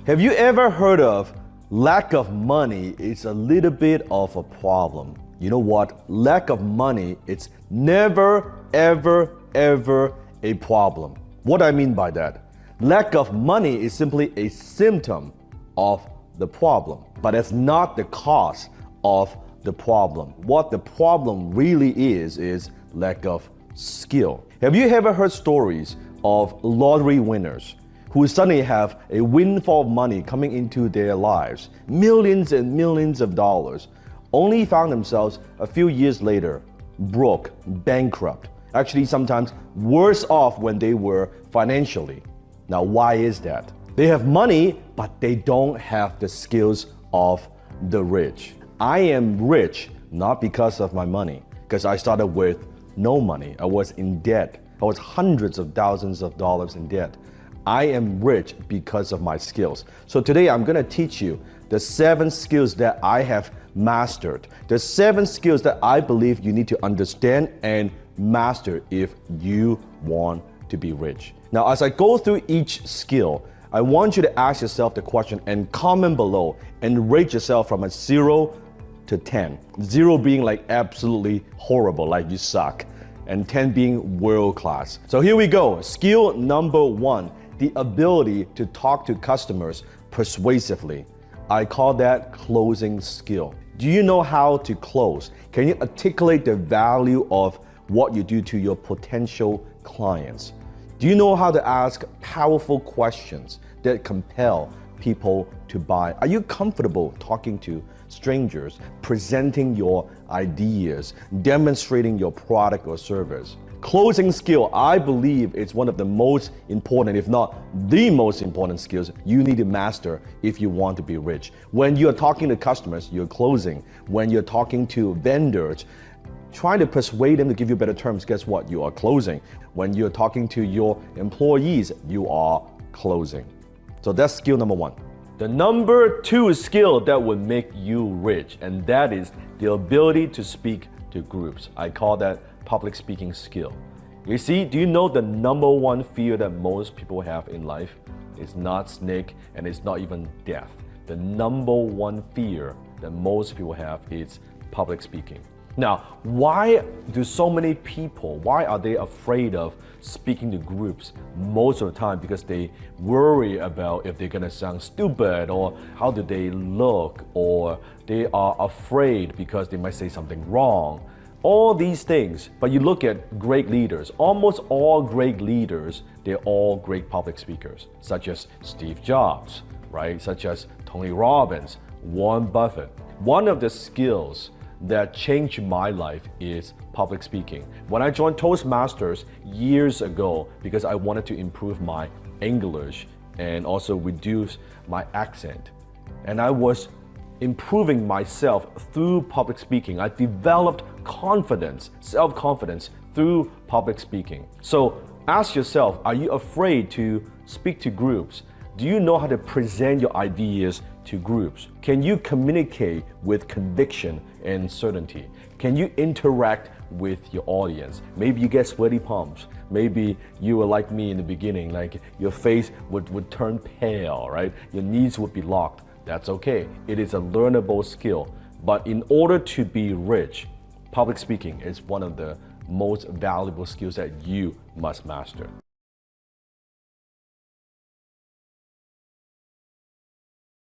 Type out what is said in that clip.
Have you ever heard of lack of money is a little bit of a problem? You know what? Lack of money, it's never, ever, ever a problem. What I mean by that? Lack of money is simply a symptom of the problem, but it's not the cause of the problem. What the problem really is lack of skill. Have you ever heard stories of lottery winners who suddenly have a windfall of money coming into their lives, millions and millions of dollars, only found themselves a few years later broke, bankrupt, actually sometimes worse off when they were financially? Now, why is that? They have money, but they don't have the skills of the rich. I am rich not because of my money, because I started with no money. I was in debt. I was hundreds of thousands of dollars in debt. I am rich because of my skills. So today I'm going to teach you the 7 skills that I have mastered. The 7 skills that I believe you need to understand and master if you want to be rich. Now, as I go through each skill, I want you to ask yourself the question and comment below and rate yourself from a 0 to 10. 0 being like absolutely horrible, like you suck, and 10 being world class. So here we go. Skill number 1, the ability to talk to customers persuasively. I call that closing skill. Do you know how to close? Can you articulate the value of what you do to your potential clients? Do you know how to ask powerful questions that compel people to buy? Are you comfortable talking to strangers, presenting your ideas, demonstrating your product or service? Closing skill, I believe it's one of the most important, if not the most important skills you need to master if you want to be rich. When you're talking to customers, you're closing. When you're talking to vendors, trying to persuade them to give you better terms, guess what? You are closing. When you're talking to your employees, you are closing. So that's skill number 1. The number 2 skill that would make you rich, and that is the ability to speak to groups. I call that public speaking skill. You see, do you know the number 1 fear that most people have in life? It's not snake and it's not even death. The number 1 fear that most people have is public speaking. Now, why do so many people, why are they afraid of speaking to groups most of the time? Because they worry about if they're gonna sound stupid, or how do they look, or they are afraid because they might say something wrong. All these things, but you look at great leaders, almost all great leaders, they're all great public speakers, such as Steve Jobs, right? Such as Tony Robbins, Warren Buffett. One of the skills that changed my life is public speaking. When I joined Toastmasters years ago, because I wanted to improve my English and also reduce my accent, and I was improving myself through public speaking. I developed confidence, self-confidence through public speaking. So ask yourself, are you afraid to speak to groups? Do you know how to present your ideas to groups? Can you communicate with conviction and certainty? Can you interact with your audience? Maybe you get sweaty palms. Maybe you were like me in the beginning, like your face would turn pale, right? Your knees would be locked. That's okay. It is a learnable skill. But in order to be rich, public speaking is one of the most valuable skills that you must master.